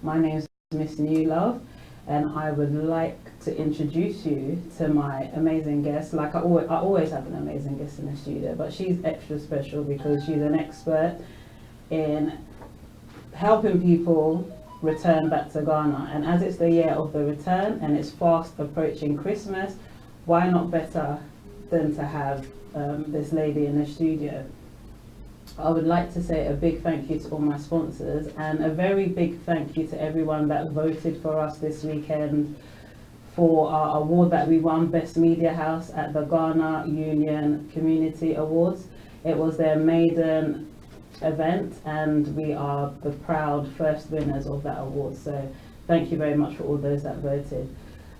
My name is Miss New Love, and I would like to introduce you to my amazing guest. Like I always have an amazing guest in the studio, but she's extra special because she's an expert in helping people return back to Ghana. And as it's the year of the return and it's fast approaching Christmas, why not better than to have this lady in the studio? I would like to say a big thank you to all my sponsors and a very big thank you to everyone that voted for us this weekend for our award that we won, Best Media House at the Ghana Union Community Awards. It was their maiden event and we are the proud first winners of that award. So thank you very much for all those that voted.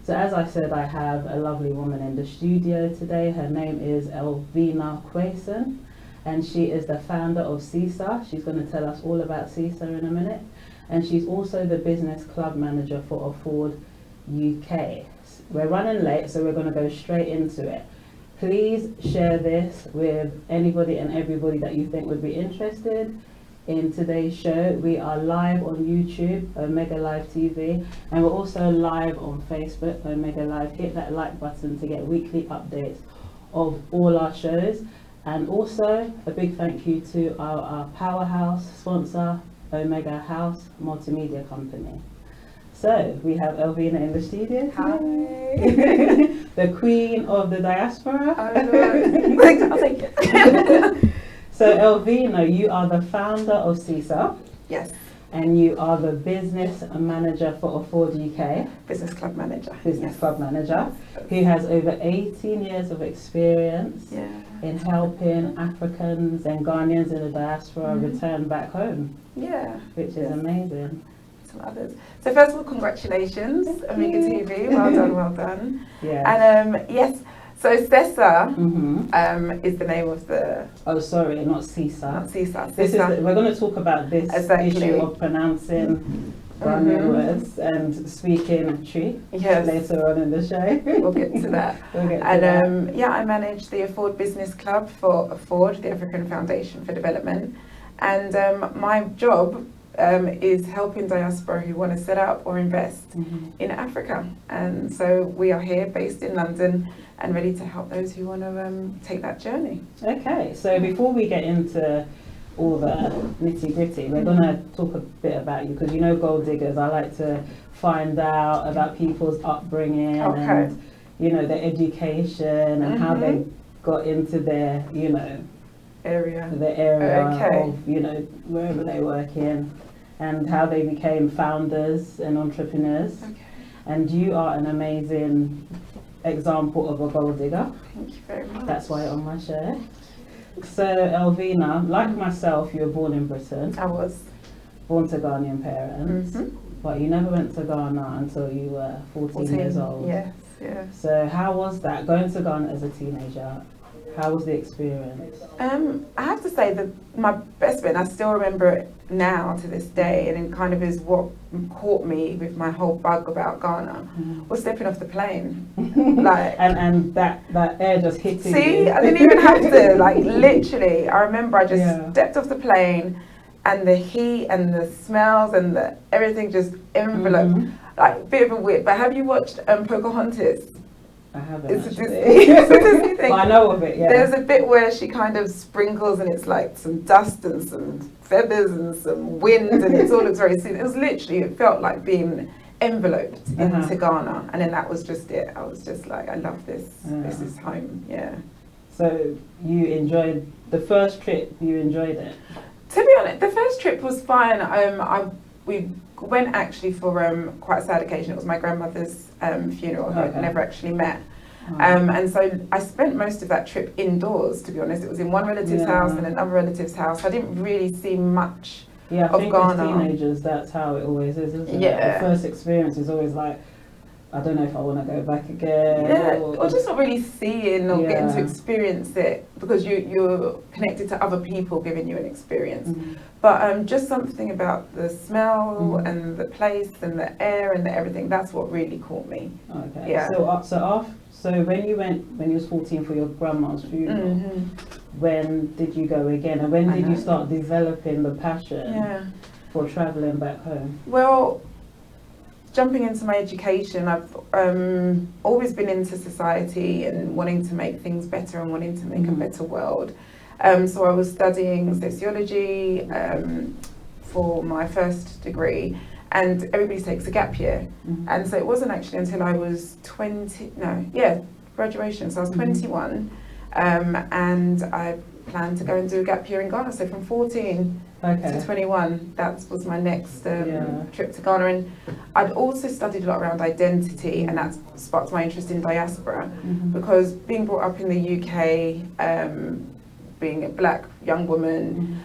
So as I said, I have a lovely woman in the studio today. Her name is Elvina Quaison, and she is the founder of SESA. She's going to tell us all about SESA in a minute. And she's also the business club manager for Afford UK. We're running late, so we're going to go straight into it. Please share this with anybody and everybody that you think would be interested in today's show. We are live on YouTube, Omega Live TV, and we're also live on Facebook, Omega Live. Hit that like button to get weekly updates of all our shows. And also a big thank you to our powerhouse sponsor, Omega House Multimedia Company. So we have Elvina in the studio today. Hi. The queen of the diaspora. I'll take it. So Elvina, you are the founder of SESA. Yes. And you are the business manager for Afford UK. Business club manager. Business club manager, who has over 18 years of experience in helping Africans and Ghanaians in the diaspora return back home. Yeah. Which is amazing. Some others. So first of all, congratulations, Omega TV. Well done, well done. Yeah. And yes, so SESA is the name of the. Oh, sorry, not SESA. Not SESA. This is we're going to talk about this issue of pronouncing Ghanaian words and speaking Tree later on in the show. We'll get to that. I manage the Afford Business Club for Afford, the African Foundation for Development, and my job is helping diaspora who want to set up or invest in Africa. And so we are here based in London and ready to help those who want to take that journey. Okay, so before we get into all the nitty gritty, we're going to talk a bit about you because you know GoalDiggers, I like to find out about people's upbringing and their education and how they got into their area of wherever they work in, and how they became founders and entrepreneurs. And you are an amazing example of a gold digger. Thank you very much. That's why you're on my show. So Elvina, like myself, you were born in Britain. I was born to Ghanaian parents, but you never went to Ghana until you were 14 years old. Yes. So how was that going to Ghana as a teenager? How was the experience? I have to say that my best friend, I still remember it now to this day, and it kind of is what caught me with my whole bug about Ghana, was stepping off the plane. Like and that air just hitting See, you. I didn't even have to, like literally, I remember I just stepped off the plane and the heat and the smells and the everything just enveloped, like a bit of a weird, but have you watched Pocahontas? I haven't It's it's a Disney thing. But I know of it, yeah. There's a bit where she kind of sprinkles and it's like some dust and some feathers and some wind and it all looks very scenic. It was literally, it felt like being enveloped into Ghana, and then that was just it. I was just like, I love this. This is home, So you enjoyed the first trip, you enjoyed it? To be honest, the first trip was fine. We went actually for quite a sad occasion. It was my grandmother's funeral, who I'd never actually met. And so I spent most of that trip indoors, to be honest. It was in one relative's house and another relative's house. I didn't really see much of think Ghana. As teenagers, that's how it always is, isn't it? The first experience is always like, I don't know if I want to go back again. Or just not really seeing or getting to experience it, because you're connected to other people giving you an experience. But just something about the smell and the place and the air and the everything, that's what really caught me. Okay. So when you was 14 for your grandma's funeral, when did you go again? And when did you start developing the passion for travelling back home? Well, jumping into my education, I've always been into society and wanting to make things better and wanting to make a better world. So I was studying sociology for my first degree, and everybody takes a gap year. And so it wasn't actually until I was graduation. So I was 21, and I planned to go and do a gap year in Ghana. So from 14 to 21, that was my next trip to Ghana. And I'd also studied a lot around identity, and that sparked my interest in diaspora, because being brought up in the UK, being a black young woman,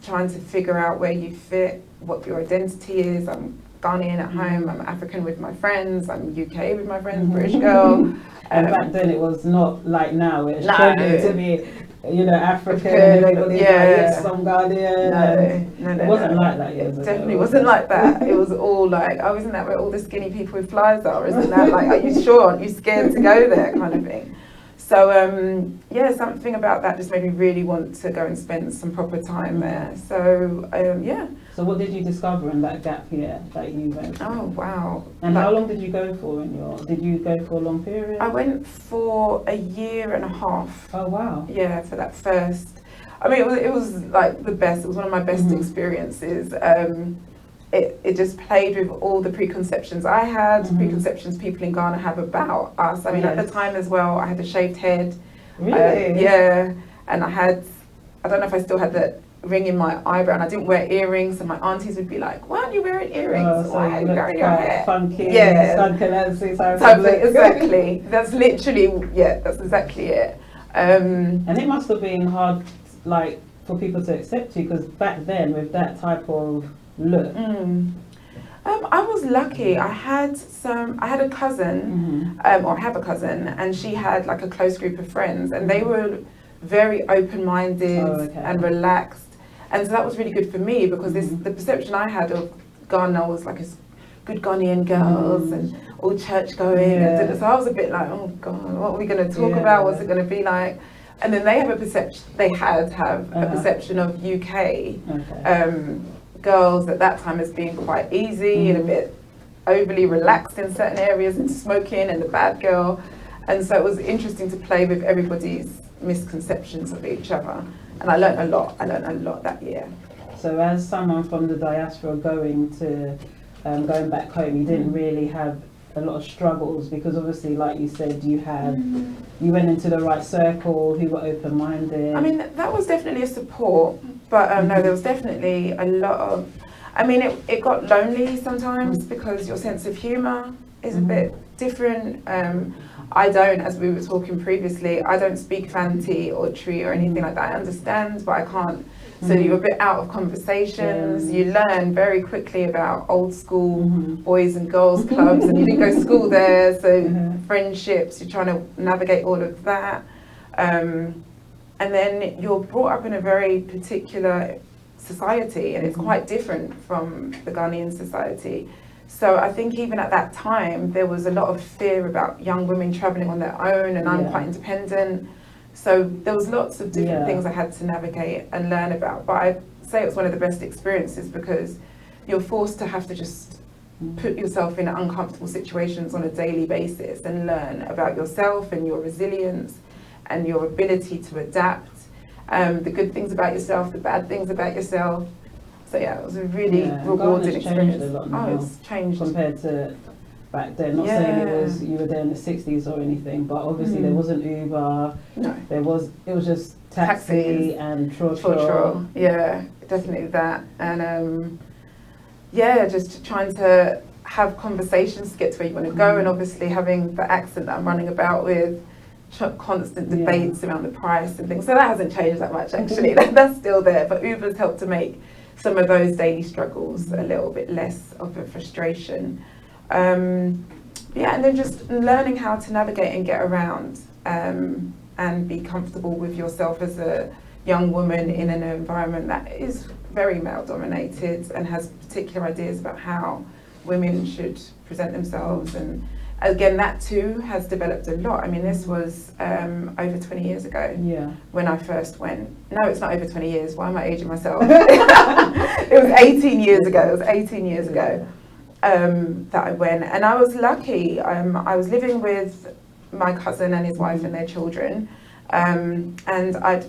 trying to figure out where you fit, what your identity is. I'm Ghanaian at home, I'm African with my friends, I'm UK with my friends, British girl. And back then it was not like now, it's trending to be, you know, African and everybody's like, yes, I'm Ghanaian. No, it wasn't like that years ago. It definitely wasn't like that. It was all like, oh, isn't that where all the skinny people with flies are? Isn't that like, are you sure? Aren't you scared to go there, kind of thing? So yeah, something about that just made me really want to go and spend some proper time there. So yeah. So what did you discover in that gap year that you went through? Oh wow! And how long did you go for did you go for a long period? I went for a year and a half. Oh wow! Yeah, for that first. I mean, it was like the best. It was one of my best experiences. It just played with all the preconceptions I had, preconceptions people in Ghana have about us. I mean, at the time as well, I had a shaved head. Really? Yeah, and I don't know if I still had that ring in my eyebrow, and I didn't wear earrings, and my aunties would be like, why aren't you wearing earrings? So why are you wearing your hair? Funky, exactly. That's literally, that's exactly it. And it must have been hard, like, for people to accept you, because back then, with that type of look. I was lucky. I had a cousin, or I have a cousin, and she had like a close group of friends, and they were very open-minded and relaxed, and so that was really good for me, because the perception I had of Ghana was like a good Ghanaian girls and all church going, and so I was a bit like, oh God, what are we going to talk about? What's it going to be like? And then they have a perception. They have a perception of UK girls at that time as being quite easy and a bit overly relaxed in certain areas, and smoking and the bad girl. And so it was interesting to play with everybody's misconceptions of each other. And I learned a lot. That year. So as someone from the diaspora going back home, you didn't really have a lot of struggles, because obviously, like you said, you went into the right circle, who were open-minded. I mean, that was definitely a support, but no, there was definitely a lot of, I mean, it got lonely sometimes, because your sense of humour is a bit different. I don't, as we were talking previously, I don't speak Fanti or Tree or anything like that. I understand, but I can't. So you're a bit out of conversations. You learn very quickly about old school boys and girls clubs, and you didn't go to school there, so friendships, you're trying to navigate all of that. And then you're brought up in a very particular society, and it's quite different from the Ghanaian society. So I think even at that time, there was a lot of fear about young women travelling on their own, and I'm quite independent. So there was lots of different things I had to navigate and learn about. But I'd say it was one of the best experiences, because you're forced to have to just put yourself in uncomfortable situations on a daily basis and learn about yourself and your resilience and your ability to adapt. The good things about yourself, the bad things about yourself. So yeah, it was a really rewarding experience. A lot now, it's changed compared to back then. Not saying it was you were there in the 60s or anything, but obviously there wasn't Uber. No. It was just taxi and trotro. Yeah, definitely that. And just trying to have conversations to get to where you want to go, and obviously having the accent that I'm running about with, constant debates around the price and things. So that hasn't changed that much, actually. That's still there, but Uber's helped to make some of those daily struggles a little bit less of a frustration. And then just learning how to navigate and get around, and be comfortable with yourself as a young woman in an environment that is very male dominated and has particular ideas about how women should present themselves. And again, that too has developed a lot. I mean, this was over 20 years ago when I first went. No, it's not over 20 years. Why am I aging myself? It was 18 years ago. that I went, and I was lucky. I was living with my cousin and his wife and their children, and I'd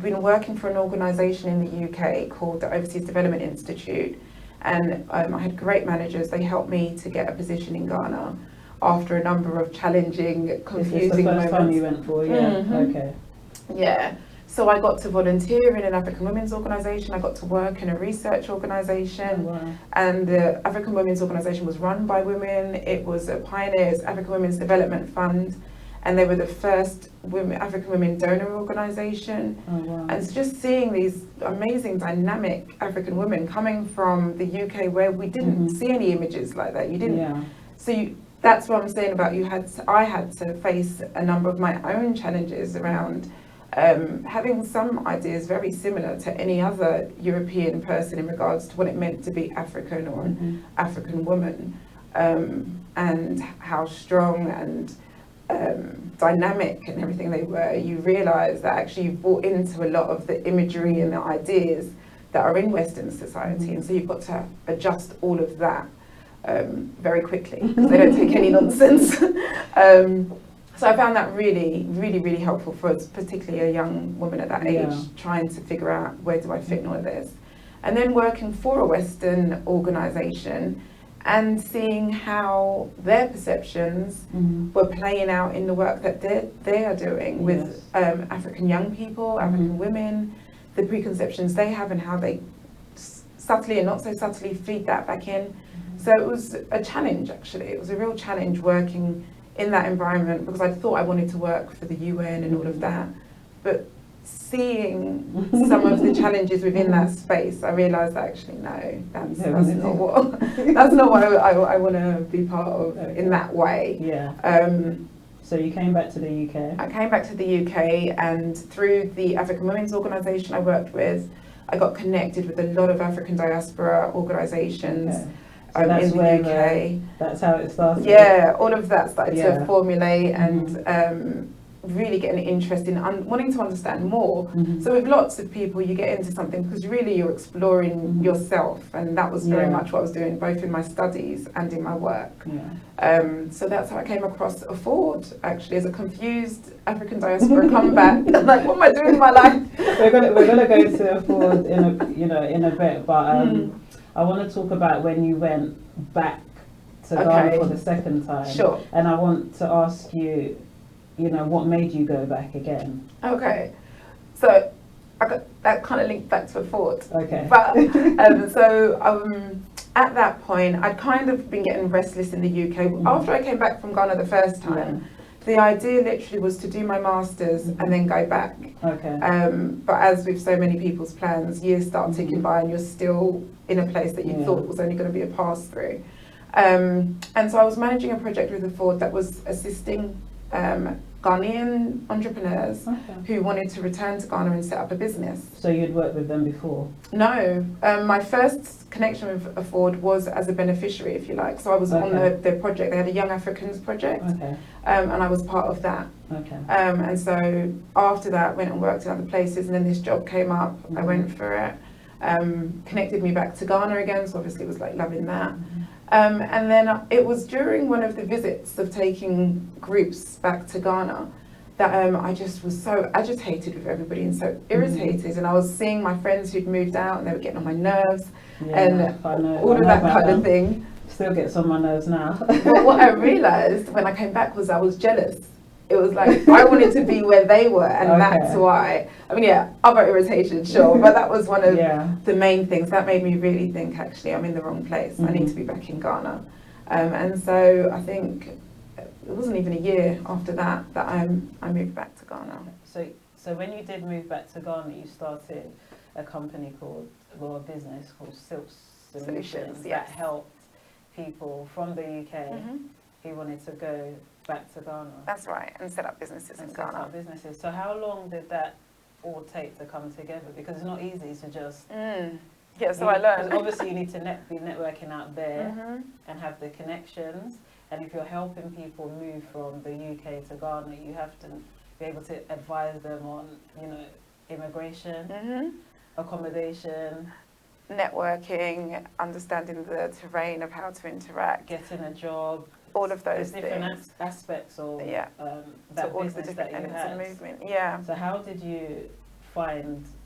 been working for an organisation in the UK called the Overseas Development Institute, and I had great managers. They helped me to get a position in Ghana after a number of challenging, confusing moments. Is this the first time you went for? Yeah. Mm-hmm. Okay. Yeah. So I got to volunteer in an African women's organisation. I got to work in a research organisation. Oh, wow. And the African Women's Organisation was run by women. It was a Pioneers African Women's Development Fund, and they were the first African women donor organisation. Oh, wow. And so just seeing these amazing, dynamic African women coming from the UK, where we didn't see any images like that. You didn't. Yeah. So that's what I'm saying about I had to face a number of my own challenges around having some ideas very similar to any other European person in regards to what it meant to be African or an African woman, and how strong and dynamic and everything they were. You realise that actually you've brought into a lot of the imagery and the ideas that are in Western society, and so you've got to adjust all of that very quickly, because they don't take any nonsense. So I found that really, really, really helpful for us, particularly a young woman at that age, trying to figure out where do I fit in all of this. And then working for a Western organisation and seeing how their perceptions were playing out in the work that they are doing with African young people, African women, the preconceptions they have and how they subtly and not so subtly feed that back in. So it was a challenge, actually. It was a real challenge working in that environment, because I thought I wanted to work for the UN and all of that, but seeing some of the challenges within that space, I realised that actually no, that's not what I want to be part of in that way. Yeah. So you came back to the UK. I came back to the UK, and through the African Women's Organisation I worked with, I got connected with a lot of African diaspora organisations. Okay. So that's in the UK. That's how it started. Yeah, all of that started to formulate, and really get an interest in wanting to understand more. So with lots of people, you get into something because really you're exploring yourself, and that was very much what I was doing, both in my studies and in my work. So that's how I came across Afford, actually, as a confused African diaspora comeback. I'm like, what am I doing in my life? We're gonna go to Afford in a bit, but I want to talk about when you went back to Ghana for the second time. Sure. And I want to ask you, what made you go back again? Okay. So I got that kind of linked back to Afford. Okay. But at that point, I'd kind of been getting restless in the UK. After I came back from Ghana the first time, the idea literally was to do my masters and then go back. Okay. But as with so many people's plans, years start ticking by and you're still in a place that you thought was only going to be a pass through. And so I was managing a project with Afford that was assisting Ghanaian entrepreneurs who wanted to return to Ghana and set up a business. So you'd worked with them before? No, my first connection with Afford was as a beneficiary, if you like. So I was on their project. They had a Young Africans project, and I was part of that. And so after that, went and worked in other places, and then this job came up. I went for it. Connected me back to Ghana again, so obviously was like loving that. And then it was during one of the visits of taking groups back to Ghana that I just was so agitated with everybody and so irritated, and I was seeing my friends who'd moved out and they were getting on my nerves and all of that kind of thing. Still gets on my nerves now. But what I realised when I came back was I was jealous. It was like I wanted to be where they were, and that's why. I mean, other irritation, sure, but that was one of the main things that made me really think, actually, I'm in the wrong place. I need to be back in Ghana. And so I think it wasn't even a year after that I moved back to Ghana. So when you did move back to Ghana, you started a company a business called Silk Solutions that helped people from the UK who wanted to go back to Ghana. That's right, and set up businesses in Ghana. So how long did that all take to come together? Because it's not easy to just... Yeah, so I learned. Obviously you need to be networking out there and have the connections. And if you're helping people move from the UK to Ghana, you have to be able to advise them on, immigration, accommodation, networking, understanding the terrain of how to interact, getting a job, all of those different things. aspects of So that all of the business different that you elements had. of the movement. Yeah. So how did you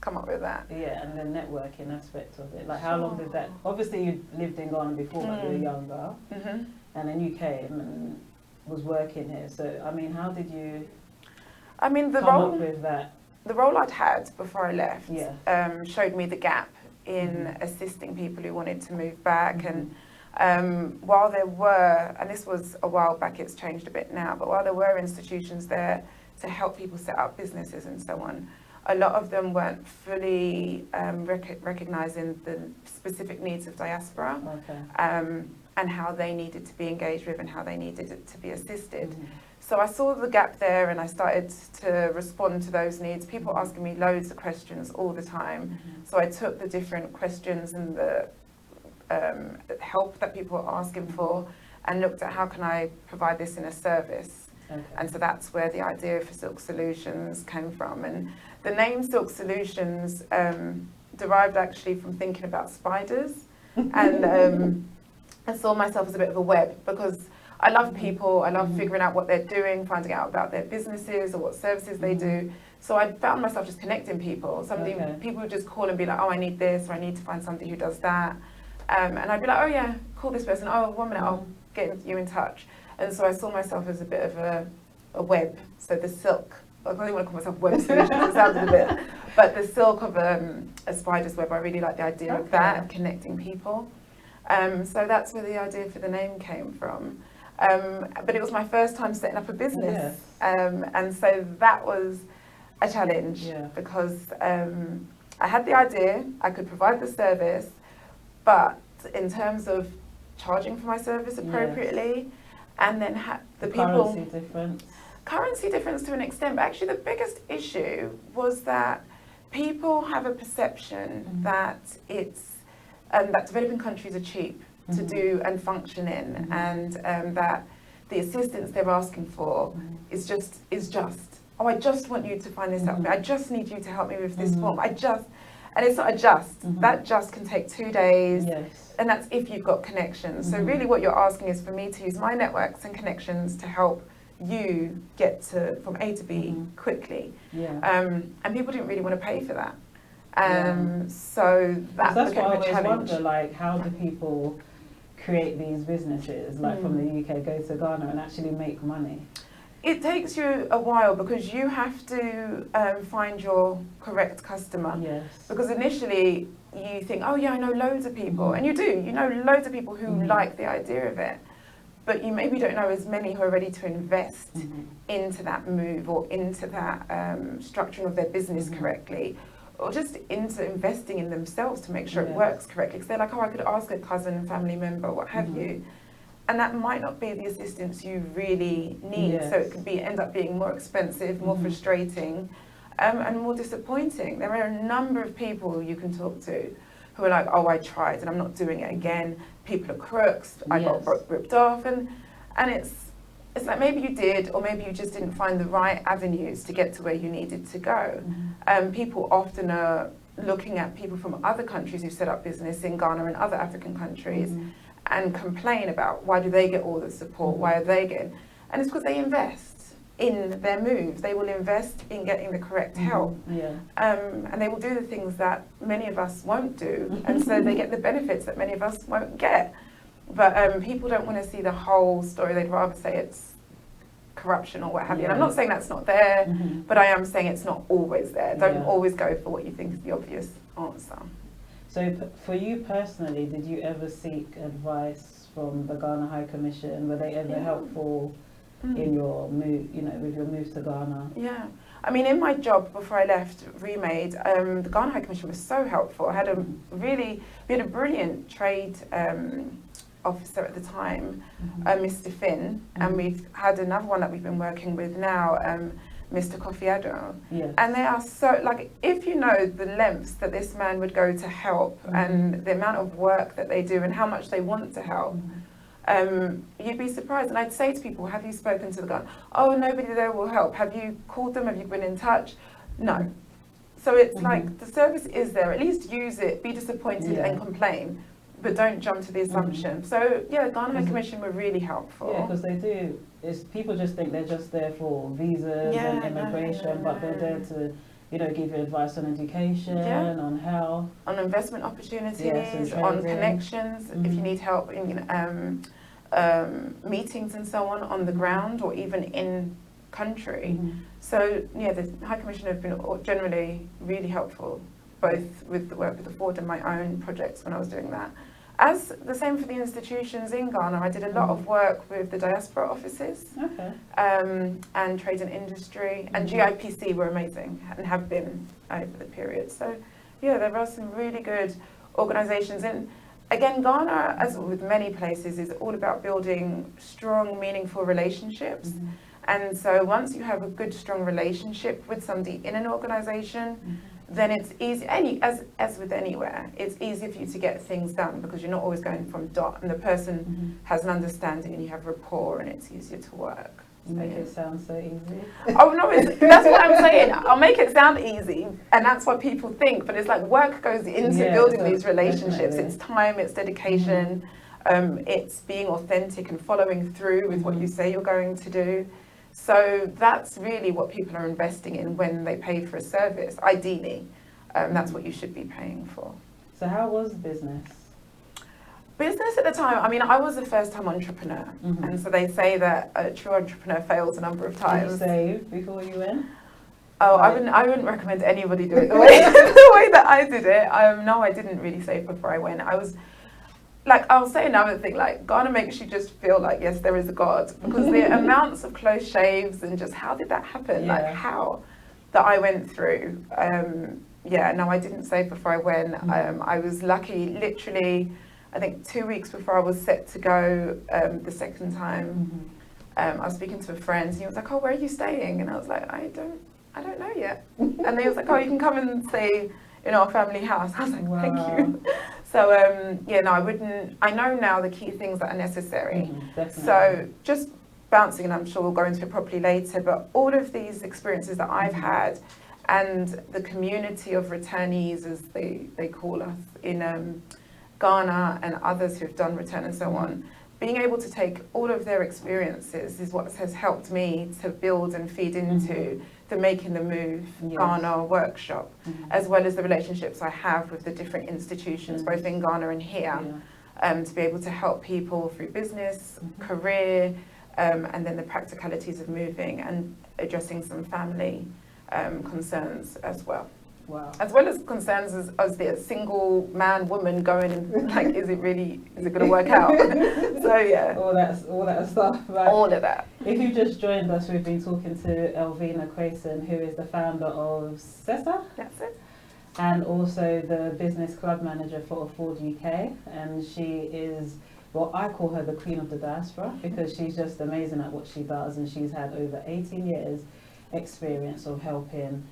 come up with that? Yeah, and the networking aspect of it. Like, how long did that? Obviously, you lived in Ghana before, but you were younger, and then you came and was working here. So, I mean, how did you? I mean, come up with that? The role I'd had before I left showed me the gap in assisting people who wanted to move back. And while there were, and this was a while back, it's changed a bit now, but while there were institutions there to help people set up businesses and so on, a lot of them weren't fully recognising the specific needs of diaspora and how they needed to be engaged with and how they needed it to be assisted. So I saw the gap there and I started to respond to those needs. People asking me loads of questions all the time. So I took the different questions and the help that people were asking for and looked at how can I provide this in a service. And so that's where the idea for Silk Solutions came from. And the name Silk Solutions derived actually from thinking about spiders. And I saw myself as a bit of a web because I love people, I love figuring out what they're doing, finding out about their businesses or what services they do. So I found myself just connecting people. People would just call and be like, oh, I need this, or I need to find somebody who does that. And I'd be like, oh yeah, call this person. Oh, 1 minute, I'll get you in touch. And so I saw myself as a bit of a web. So the silk, I don't even want to call myself web solutions, it sounded a bit, but the silk of a spider's web, I really like the idea of that, of connecting people. So that's where the idea for the name came from. But it was my first time setting up a business. And so that was a challenge because I had the idea, I could provide the service, but in terms of charging for my service appropriately, and then the people... Currency difference to an extent, but actually the biggest issue was that people have a perception that it's that developing countries are cheap to do and function in, and that the assistance they're asking for is just, oh, I just want you to find this out for me. I just need you to help me with this form. And it's not a just. That just can take 2 days, and that's if you've got connections. So really what you're asking is for me to use my networks and connections to help you get from A to B quickly. And people didn't really want to pay for that. So that's what became I a always challenge. wonder, like, how do people create these businesses, like from the UK, go to Ghana and actually make money? It takes you a while because you have to find your correct customer. Because initially you think, oh yeah, I know loads of people, and you do. You know loads of people who like the idea of it, but you maybe don't know as many who are ready to invest into that move or into that structuring of their business correctly, or just into investing in themselves to make sure it works correctly. Because they're like, oh, I could ask a cousin, family member, what have you. And that might not be the assistance you really need. So it could end up being more expensive, more frustrating, and more disappointing. There are a number of people you can talk to who are like, oh, I tried and I'm not doing it again. People are crooks, I got ripped off. And it's like maybe you did, or maybe you just didn't find the right avenues to get to where you needed to go. People often are looking at people from other countries who set up business in Ghana and other African countries and complain about why do they get all the support, why are they getting, and it's because they invest in their moves. They will invest in getting the correct help, and they will do the things that many of us won't do, and so they get the benefits that many of us won't get. But people don't want to see the whole story. They'd rather say it's corruption or what have you. And I'm not saying that's not there, but I am saying it's not always there. Don't always go for what you think is the obvious answer. So for you personally, did you ever seek advice from the Ghana High Commission? Were they ever helpful in your move, with your move to Ghana? Yeah. I mean, in my job before I left Remade, the Ghana High Commission was so helpful. We had a brilliant trade officer at the time, Mr. Finn, and we've had another one that we've been working with now, Mr. Kofiado. And they are so, like, if you know the lengths that this man would go to help and the amount of work that they do and how much they want to help, you'd be surprised. And I'd say to people, have you spoken to the Ghana? Oh, nobody there will help. Have you called them? Have you been in touch? No. So it's like the service is there, at least use it, be disappointed and complain, but don't jump to the assumption. So yeah, Ghana High Commission were really helpful. Yeah, because they do, people just think they're just there for visas and immigration, but they're there to, you know, give you advice on education, on health. On investment opportunities, on connections, if you need help in meetings and so on the ground or even in country. So yeah, the High Commission have been generally really helpful, both with the work with the Ford and my own projects when I was doing that. As the same for the institutions in Ghana, I did a lot of work with the diaspora offices and trade and industry, and GIPC were amazing and have been over the period. So yeah, there are some really good organisations. And again, Ghana, as with many places, is all about building strong, meaningful relationships. And so once you have a good, strong relationship with somebody in an organisation, then it's easy, as with anywhere, it's easy for you to get things done because you're not always going from dot, and the person has an understanding and you have rapport and it's easier to work. So, make it sound so easy. Oh no, that's what I'm saying. I'll make it sound easy, and that's what people think, but it's like work goes into building these relationships. Definitely. It's time, it's dedication, it's being authentic and following through with what you say you're going to do. So that's really what people are investing in when they pay for a service. Ideally, that's what you should be paying for. So how was business? Business at the time, I mean, I was a first-time entrepreneur. And so they say that a true entrepreneur fails a number of times. Did you save before you went? Oh, I wouldn't recommend anybody do it the way that I did it. No, I didn't really save before I went. I was... Like, I'll say another thing, like, Ghana makes you just feel like, yes, there is a God. Because the amounts of close shaves and just how did that happen? Like, how that I went through. No, I didn't save before I went. I was lucky, literally, I think 2 weeks before I was set to go the second time. I was speaking to a friend and he was like, oh, where are you staying? And I was like, I don't know yet. And he was like, oh, you can come and stay in our family house. I was like, thank you. So, I know now the key things that are necessary. So just bouncing, and I'm sure we'll go into it properly later, but all of these experiences that I've had and the community of returnees, as they call us in Ghana, and others who've done return and so on, being able to take all of their experiences is what has helped me to build and feed into the Making the Move Ghana workshop, as well as the relationships I have with the different institutions, both in Ghana and here, to be able to help people through business, career, and then the practicalities of moving and addressing some family concerns as well. Wow. As well as concerns as the single man, woman going and like, is it going to work out? So yeah. All that stuff. Right? All of that. If you just joined us, we've been talking to Elvina Quaison, who is the founder of SESA. That's it. And also the business club manager for Ford UK. And she is, well, I call her the queen of the diaspora because she's just amazing at what she does. And she's had over 18 years experience of helping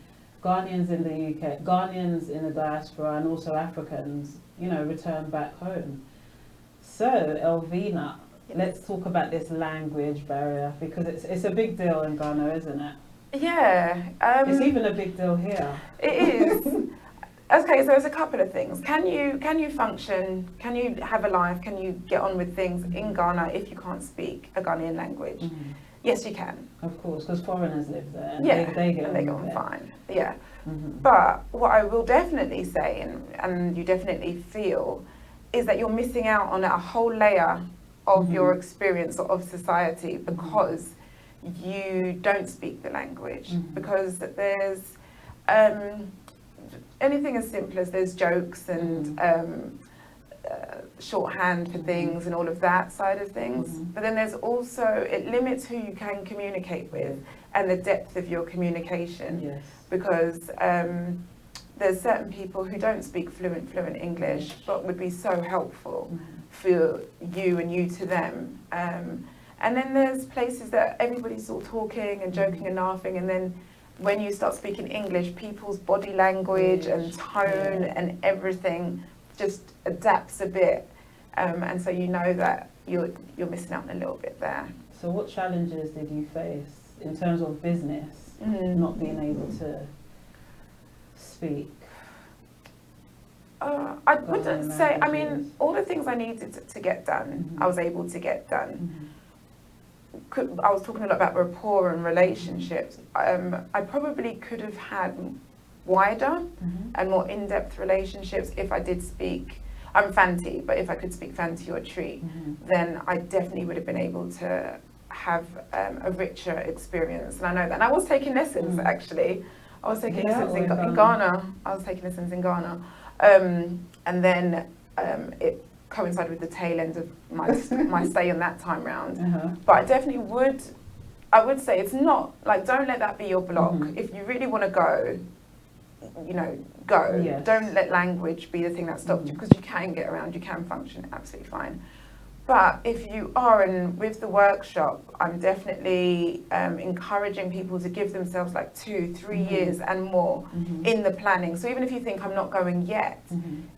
Ghanaians in the UK, Ghanaians in the diaspora, and also Africans, return back home. So, Elvina, let's talk about this language barrier because it's a big deal in Ghana, isn't it? Yeah. It's even a big deal here. It is. Okay, so there's a couple of things. Can you function? Can you have a life? Can you get on with things in Ghana if you can't speak a Ghanaian language? Yes, you can. Of course, because foreigners live there and they get on fine. Yeah. But what I will definitely say, and you definitely feel, is that you're missing out on a whole layer of your experience of society because you don't speak the language. Because there's anything as simple as there's jokes and shorthand for things and all of that side of things. But then there's also, it limits who you can communicate with and the depth of your communication. Because there's certain people who don't speak fluent English but would be so helpful for you and you to them. And then there's places that everybody's all talking and joking and laughing, and then when you start speaking English, people's body language and tone and everything just adapts a bit, and so you know that you're missing out a little bit there. So what challenges did you face in terms of business, not being able to speak? I wouldn't say, I mean, all the things I needed to get done, I was able to get done. I was talking a lot about rapport and relationships. I probably could have had wider and more in-depth relationships if I did speak. I'm Fanti, but if I could speak Fanti or Tree, then I definitely would have been able to have a richer experience. And I know that. And I was taking lessons, actually. I was taking lessons in Ghana. I was taking lessons in Ghana. And then it coincided with the tail end of my stay on that time round. But I definitely I would say it's not, like, don't let that be your block. If you really want to go, you know, go. Yes. Don't let language be the thing that stops you, because you can get around, you can function absolutely fine. But if you are, and with the workshop, I'm definitely encouraging people to give themselves like 2-3 years and more in the planning. So even if you think I'm not going yet,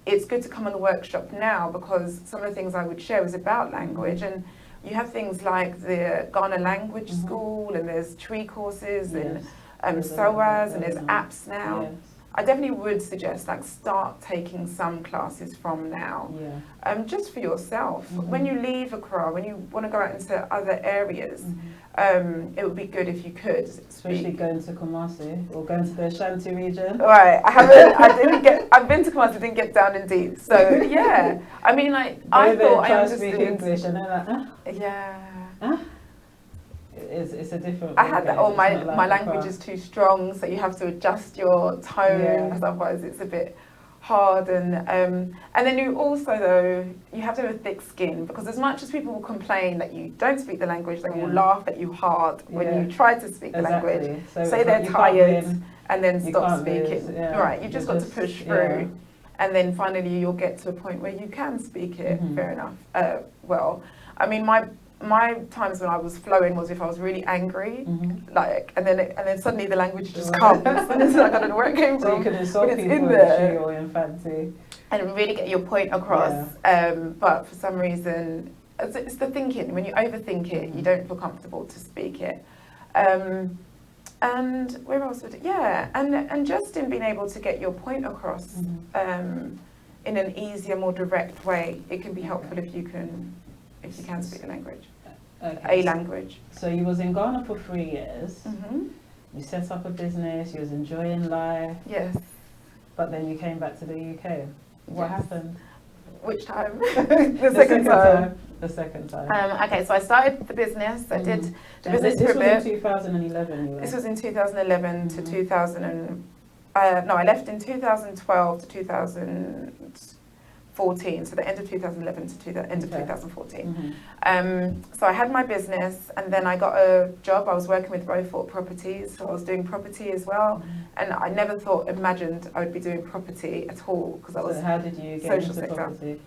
it's good to come on the workshop now, because some of the things I would share is about language. And you have things like the Ghana Language School, and there's Tree courses, and SOAS, and there's apps now. Yes. I definitely would suggest, like, start taking some classes from now, just for yourself. When you leave Accra, when you want to go out into other areas, it would be good if you could. Especially going to Kumasi or going to the Ashanti region. Right, I've been to Kumasi, didn't get down in deep. So yeah, I mean, like, I thought I understood English, and they're like, It's a different. I had that. Oh, my language is too strong, so you have to adjust your tone, because otherwise it's a bit hard. And then you also, though, you have to have a thick skin, because as much as people will complain that you don't speak the language, they will laugh at you hard when you try to speak the language. So say they're tired and then stop speaking. Right, you've just got to push through, and then finally you'll get to a point where you can speak it. Fair enough. Well, I mean, my times when I was flowing was if I was really angry, like, and then suddenly the language just comes, and it's like, I don't know where it came from. So you could insult people in Tree or in Fanti, and really get your point across. But for some reason, it's the thinking. When you overthink it, you don't feel comfortable to speak it. And where else would it? And just in being able to get your point across in an easier, more direct way, it can be helpful if you can speak the language, a language. So you was in Ghana for 3 years. You set up a business. You was enjoying life. Yes. But then you came back to the UK. What happened? Which time? the second time. The second time. Okay, so I started the business. I did the business for a bit. This was in 2011. This was in 2011 to 2000. No, I left in 2012 to 2014, so the end of 2011 to the end of 2014. So I had my business, and then I got a job. I was working with Beaufort Properties, so I was doing property as well. And I never imagined I would be doing property at all, because I was how did you get into property?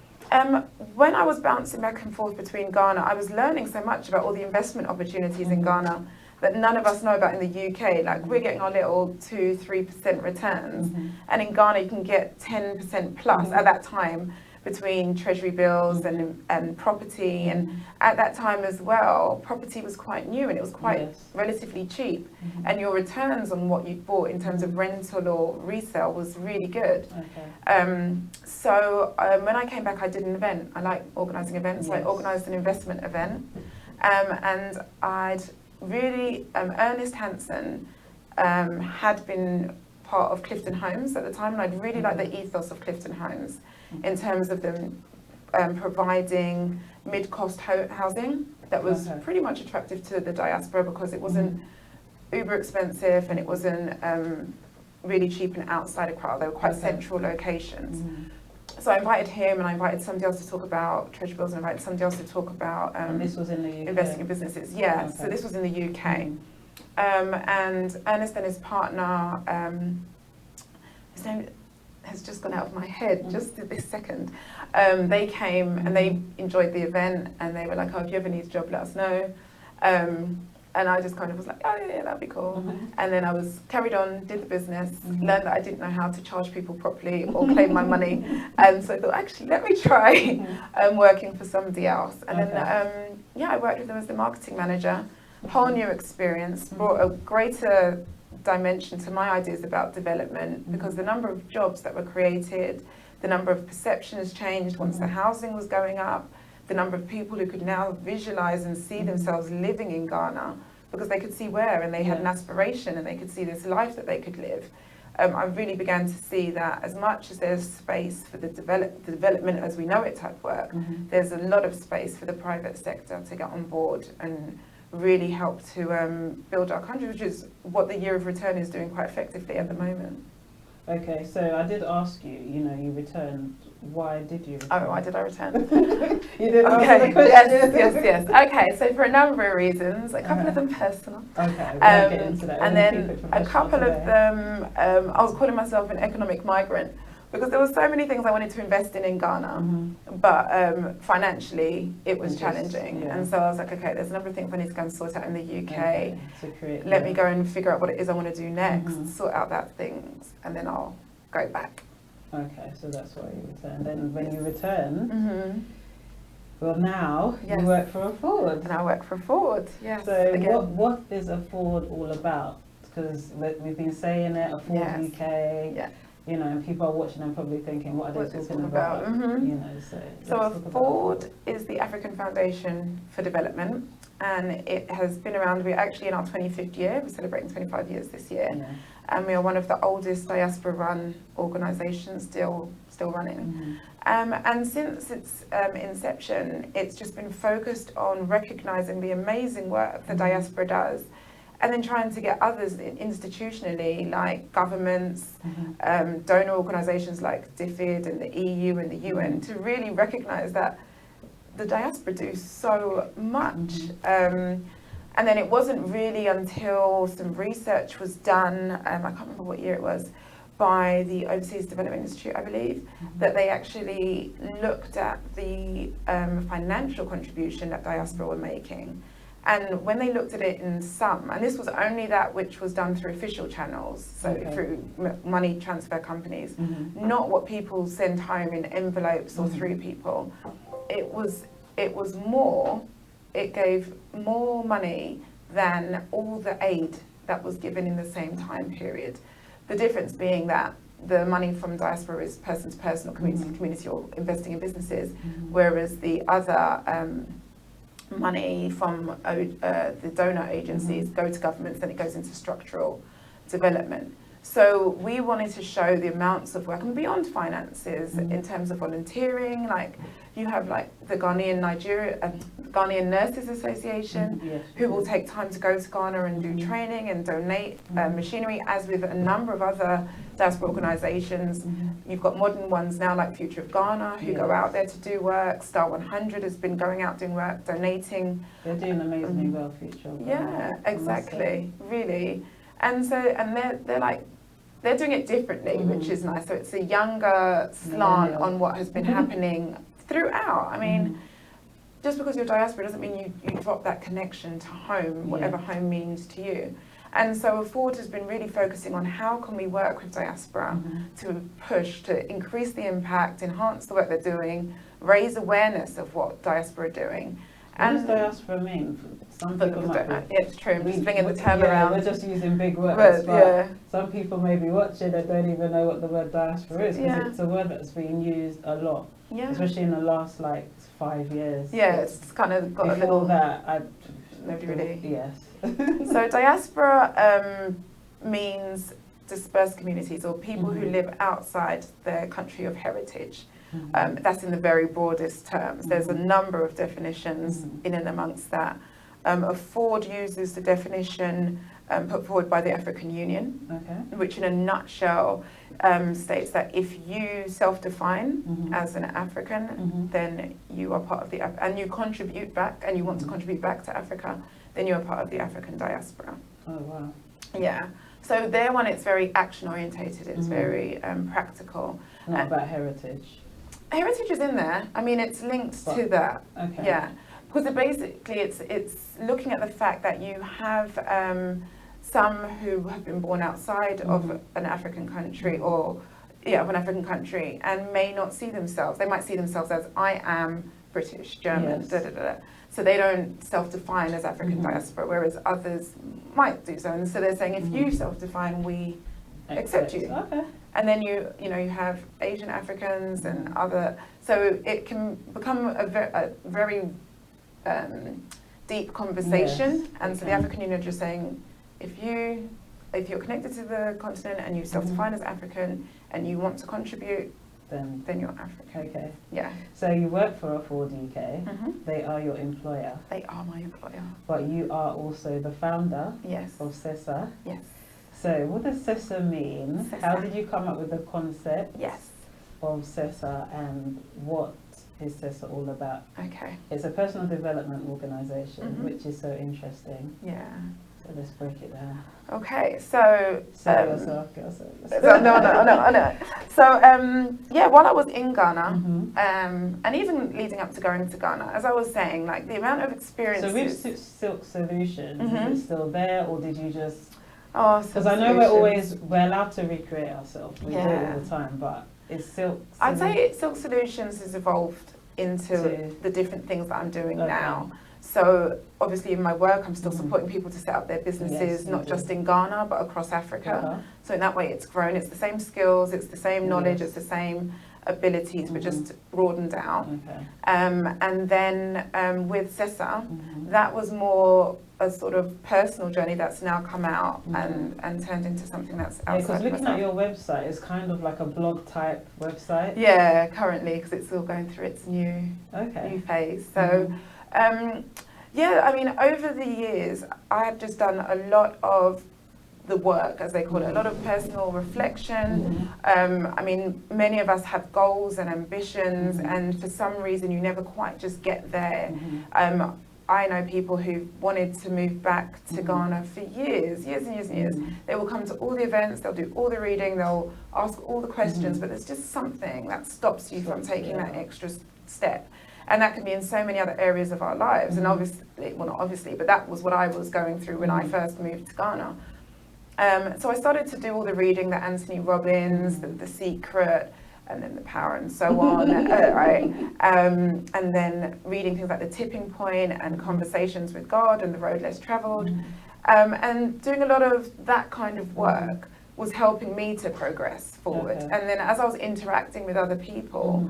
When I was bouncing back and forth between Ghana, I was learning so much about all the investment opportunities in Ghana that none of us know about in the UK. Like, we're getting our little 2-3% returns, and in Ghana you can get 10% plus at that time, between treasury bills and property. And at that time as well, property was quite new, and it was quite relatively cheap, and your returns on what you bought in terms of rental or resale was really good. So when I came back, I did an event. I like organising events. So I organised an investment event, and I'd really, Ernest Hansen had been part of Clifton Homes at the time, and I'd really liked the ethos of Clifton Homes in terms of them providing mid-cost housing that was pretty much attractive to the diaspora, because it wasn't uber expensive, and it wasn't really cheap and outside Accra. They were quite central locations. So I invited him, and I invited somebody else to talk about treasury bills, and I invited somebody else to talk about and this was in the UK? Investing in businesses. So this was in the UK. And Ernest and his partner, his name has just gone out of my head just this second. They came and they enjoyed the event, and they were like, oh, if you ever need a job, let us know. And I just kind of was like, oh yeah, that'd be cool. And then I carried on, did the business, learned that I didn't know how to charge people properly or claim my money. And so I thought, actually, let me try working for somebody else. And then, I worked with them as the marketing manager. Whole new experience, brought a greater dimension to my ideas about development, because the number of jobs that were created, the number of perceptions changed once the housing was going up, the number of people who could now visualize and see themselves living in Ghana, because they could see where, and they had an aspiration, and they could see this life that they could live. I really began to see that as much as there's space for the development as we know it type work, there's a lot of space for the private sector to get on board and really help to build our country, which is what the Year of Return is doing quite effectively at the moment. Okay, so I did ask you, you returned. Why did you return? Oh, why did I return? You did answer Okay, the question. yes. Okay, so for a number of reasons, a couple of them personal. Okay, we'll get into that. And then a couple of them, I was calling myself an economic migrant because there were so many things I wanted to invest in Ghana, but financially it was challenging. And so I was like, okay, there's a number of things I need to go and sort out in the UK. Let me go and figure out what it is I want to do next, sort out that things, and then I'll go back. Okay, so that's why you returned. Then when you return, well, now you work for Afford. And I work for Afford, yes. So what is Afford all about? Because we've been saying it, Afford UK. And people are watching and probably thinking, what are they talking about? So Afford is the African Foundation for Development, and it has been around. We're actually in our 25th year. We're celebrating 25 years this year, and we are one of the oldest diaspora-run organisations still running. And since its inception, it's just been focused on recognising the amazing work the diaspora does, and then trying to get others institutionally, like governments, donor organisations like DFID and the EU and the UN, to really recognise that the diaspora do so much. And then it wasn't really until some research was done, I can't remember what year it was, by the Overseas Development Institute, I believe, that they actually looked at the financial contribution that diaspora were making. And when they looked at it in sum, and this was only that which was done through official channels, so through money transfer companies, not what people send home in envelopes or through people. It was more, it gave more money than all the aid that was given in the same time period. The difference being that the money from diaspora is person to person or community to community or investing in businesses, whereas the other money from the donor agencies go to governments and it goes into structural development. So we wanted to show the amounts of work and beyond finances in terms of volunteering. Like you have like the Ghanaian Nurses Association who will take time to go to Ghana and do training and donate machinery, as with a number of other diaspora organisations. You've got modern ones now like Future of Ghana who go out there to do work. Star 100 has been going out doing work, donating. They're doing amazingly well, Future of Ghana. Yeah, exactly, really. And so, and they're doing it differently, which is nice. So it's a younger slant on what has been happening throughout. I mean, just because you're diaspora doesn't mean you drop that connection to home, whatever home means to you. And so Afford has been really focusing on how can we work with diaspora to push, to increase the impact, enhance the work they're doing, raise awareness of what diaspora are doing. What does diaspora mean? Some people might be, it's true, I'm just flinging the term around. We're just using big words, but some people may be watching and don't even know what the word diaspora is, because it's a word that's been used a lot, especially in the last 5 years. Yeah, it's kind of got a little... that, nobody really... Yes. So diaspora means dispersed communities, or people who live outside their country of heritage. That's in the very broadest terms. There's a number of definitions in and amongst that. Afford uses the definition put forward by the African Union, which in a nutshell states that if you self-define as an African, then you are part of the, and you contribute back, and you want to contribute back to Africa, then you are part of the African diaspora. Oh, wow. Yeah. So their one, it's very action orientated, it's very practical. Not about heritage. Heritage is in there. I mean, it's linked to that. Okay. Yeah. Because basically it's looking at the fact that you have some who have been born outside of an African country of an African country, and may not see themselves. They might see themselves as, I am British, German, So they don't self-define as African diaspora, whereas others might do so. And so they're saying, if you self-define, we accept you. Okay. And then you have Asian Africans and other, so it can become a very deep conversation. And so the African Union are just saying, if you're connected to the continent and you self-define as African and you want to contribute, then you're African. Okay. Yeah. So you work for Afford UK. They are your employer. They are my employer. But you are also the founder of SESA. Yes. So what does SESA mean? SESA. How did you come up with the concept of SESA, and what is SESA all about? Okay. It's a personal development organisation, which is so interesting. Yeah. So let's break it down. Okay, so yourself. No. So while I was in Ghana, and even leading up to going to Ghana, as I was saying, like the amount of experiences. So with Silk Solutions, is it still there, or did you just? Oh, because I know we're allowed to recreate ourselves. We do it all the time, but it's Silk. I'd say Silk Solutions has evolved into the different things that I'm doing now. So obviously in my work, I'm still supporting people to set up their businesses, not just in Ghana, but across Africa. So in that way it's grown. It's the same skills, it's the same knowledge, it's the same abilities, but just broadened out. And then with SESA, that was more a sort of personal journey that's now come out and turned into something that's outside. Because looking at your website, it's kind of like a blog type website. Yeah, currently, because it's still going through its new phase. So I mean, over the years, I have just done a lot of the work, as they call it, a lot of personal reflection. I mean, many of us have goals and ambitions, and for some reason you never quite just get there. I know people who wanted to move back to Ghana for years and years. They will come to all the events, they'll do all the reading, they'll ask all the questions, but there's just something that stops you from taking that extra step. And that can be in so many other areas of our lives. And obviously, well, not obviously, but that was what I was going through when I first moved to Ghana. So I started to do all the reading, the Anthony Robbins, the Secret, and then The Power and so on, right? And then reading things like The Tipping Point and Conversations with God and The Road Less Travelled. And doing a lot of that kind of work was helping me to progress forward. And then as I was interacting with other people,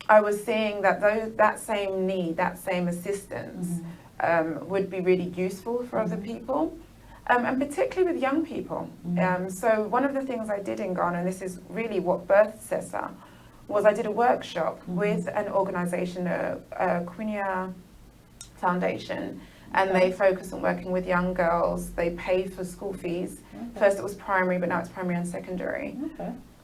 I was seeing that that same need, that same assistance would be really useful for other people. And particularly with young people. So one of the things I did in Ghana, and this is really what birthed SESA, was I did a workshop with an organisation, Quinia Foundation, and they focus on working with young girls. They pay for school fees. First it was primary, but now it's primary and secondary.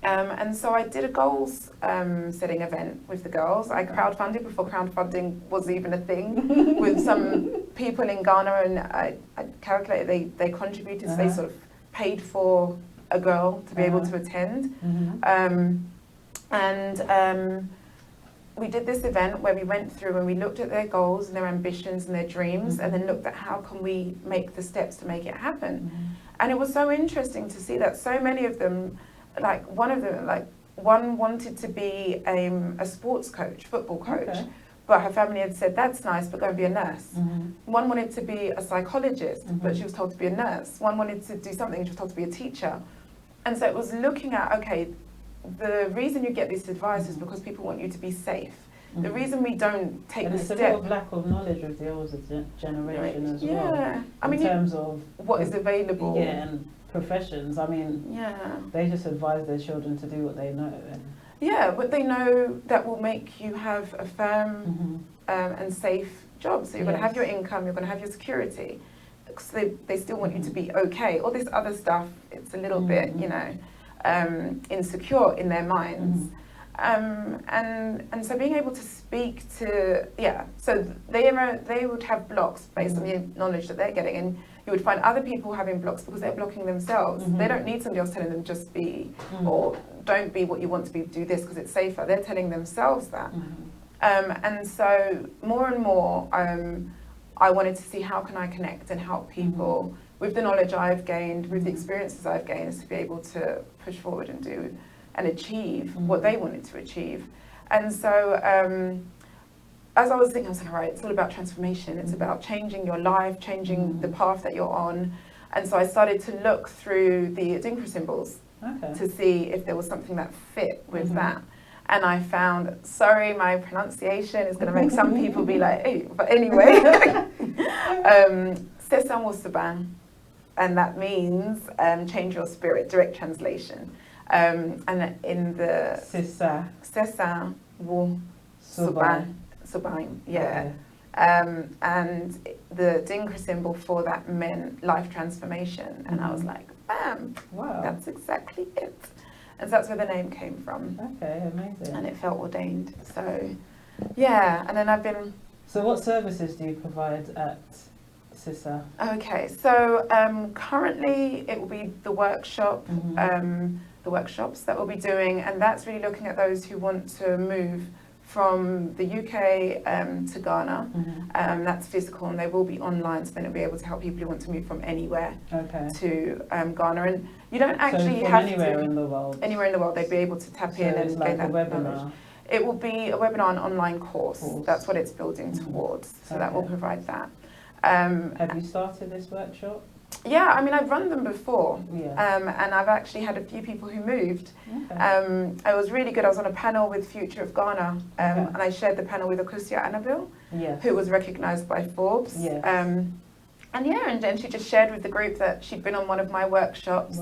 And so I did a goals setting event with the girls. I crowdfunded before crowdfunding was even a thing with some people in Ghana, and I calculated they contributed, so they sort of paid for a girl to be able to attend. We did this event where we went through and we looked at their goals and their ambitions and their dreams, and then looked at how can we make the steps to make it happen. And it was so interesting to see that so many of them, like one wanted to be a sports coach, football coach, but her family had said, that's nice, but go and be a nurse. One wanted to be a psychologist, but she was told to be a nurse. One wanted to do something, she was told to be a teacher. And so it was looking at, okay, the reason you get this advice is because people want you to be safe. The reason we don't take the step... There's a lot of lack of knowledge with the older generation as well. I mean, in terms of what is available. And professions. I mean, they just advise their children to do what they know. What they know that will make you have a firm and safe job. So you're going to have your income, you're going to have your security. So they still want you to be okay. All this other stuff, it's a little bit, insecure in their minds. And so being able to speak to, so they would have blocks based on the knowledge that they're getting, and you would find other people having blocks because they're blocking themselves. They don't need somebody else telling them just be, or don't be what you want to be, do this because it's safer. They're telling themselves that. And so more and more, I wanted to see how can I connect and help people with the knowledge I've gained, with the experiences I've gained, is to be able to push forward and do and achieve what they wanted to achieve. And so as I was thinking, I was like, all right, it's all about transformation. It's about changing your life, changing the path that you're on. And so I started to look through the Adinkra symbols to see if there was something that fit with that. And I found, sorry, my pronunciation is going to make some people be like, hey, but anyway, SESA wo Subang, and that means change your spirit, direct translation. And in the SESA wo Subang, yeah. And the Adinkra symbol for that meant life transformation. And I was like, bam, wow, that's exactly it. And so that's where the name came from. Okay, amazing. And it felt ordained. So, yeah, and then I've been... So what services do you provide at SESA? Okay, so currently it will be the workshop, the workshops that we'll be doing, and that's really looking at those who want to move from the UK to Ghana. That's physical, and they will be online, so then it'll be able to help people who want to move from anywhere to Ghana. And you don't actually have anywhere to... in the world? Anywhere in the world, they'd be able to tap in and gain that knowledge. It will be a webinar and online course. That's what it's building towards, so that will provide that. Have you started this workshop? Yeah, I mean, I've run them before, and I've actually had a few people who moved. It was really good. I was on a panel with Future of Ghana, and I shared the panel with Akusia Annabelle, who was recognised by Forbes. And then she just shared with the group that she'd been on one of my workshops,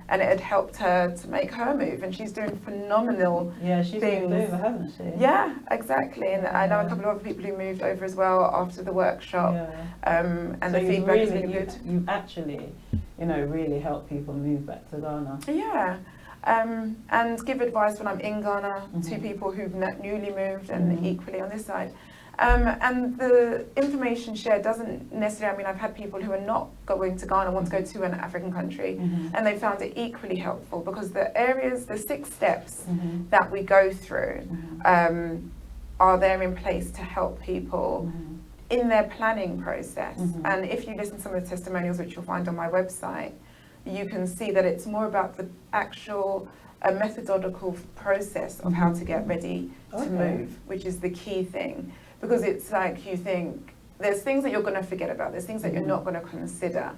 and it had helped her to make her move, and she's doing phenomenal she's things. moved over, hasn't she? Yeah, exactly. And I know a couple of other people who moved over as well after the workshop, and so the feedback has been good. You've actually, really helped people move back to Ghana. Yeah. And give advice when I'm in Ghana to people who've newly moved, and equally on this side. And the information shared doesn't necessarily, I mean, I've had people who are not going to Ghana, want to go to an African country, and they found it equally helpful, because the 6 steps that we go through are there in place to help people in their planning process. And if you listen to some of the testimonials, which you'll find on my website, you can see that it's more about the actual methodological process of how to get ready to move, which is the key thing. Because it's like, you think there's things that you're going to forget about, there's things that you're not going to consider.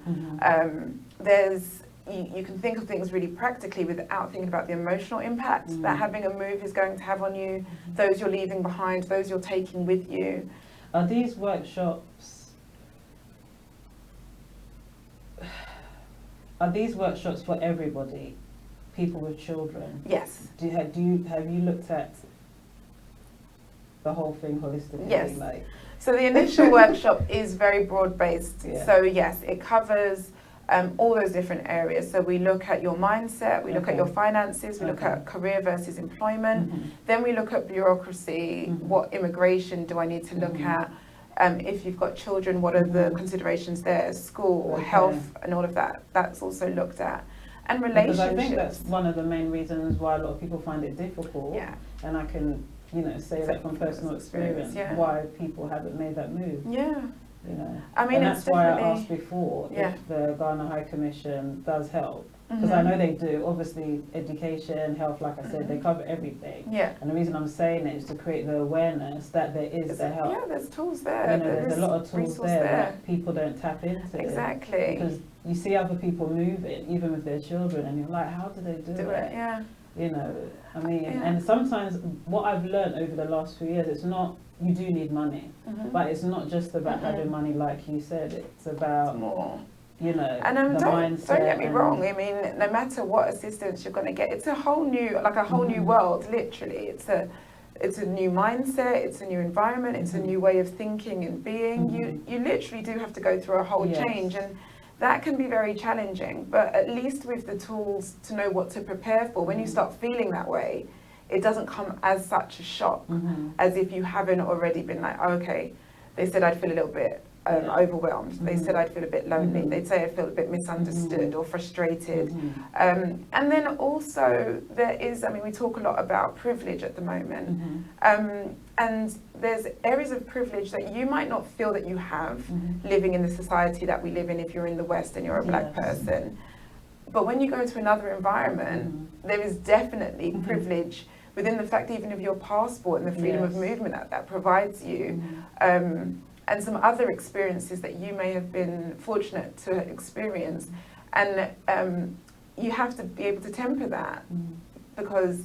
You can think of things really practically without thinking about the emotional impact that having a move is going to have on you, those you're leaving behind, those you're taking with you. Are these workshops for everybody, people with children? Yes. Have you looked at the whole thing holistically? Yes. So the initial workshop is very broad-based. So yes, it covers all those different areas. So we look at your mindset, we look at your finances, we look at career versus employment. Then we look at bureaucracy, what immigration do I need to look at? If you've got children, what are the considerations there? School, health, and all of that. That's also looked at. And relationships. Because I think that's one of the main reasons why a lot of people find it difficult. And I can say that from personal experience, why people haven't made that move. I mean, and that's why I asked before if the Ghana High Commission does help. Because I know they do. Obviously, education, health, like I said, they cover everything. And the reason I'm saying it is to create the awareness that there is the help. Yeah, there's tools there. There's a lot of tools there that people don't tap into. Exactly. Because you see other people moving, even with their children, and you're like, how do they do it? I mean, and sometimes what I've learned over the last few years, it's not, you do need money, but it's not just about having money, like you said, it's about more. And don't get me wrong. I mean, no matter what assistance you're going to get, it's a whole new, new world. Literally, it's a new mindset. It's a new environment. It's a new way of thinking and being. You literally do have to go through a whole change, and that can be very challenging. But at least with the tools to know what to prepare for, when you start feeling that way, it doesn't come as such a shock as if you haven't already been like, oh, okay, they said I'd feel a little bit overwhelmed. They said I'd feel a bit lonely. They'd say I'd feel a bit misunderstood or frustrated. And then also there is, I mean, we talk a lot about privilege at the moment. And there's areas of privilege that you might not feel that you have living in the society that we live in if you're in the West and you're a black person. But when you go to another environment, there is definitely privilege within the fact even of your passport and the freedom of movement that provides you, and some other experiences that you may have been fortunate to experience. And you have to be able to temper that, because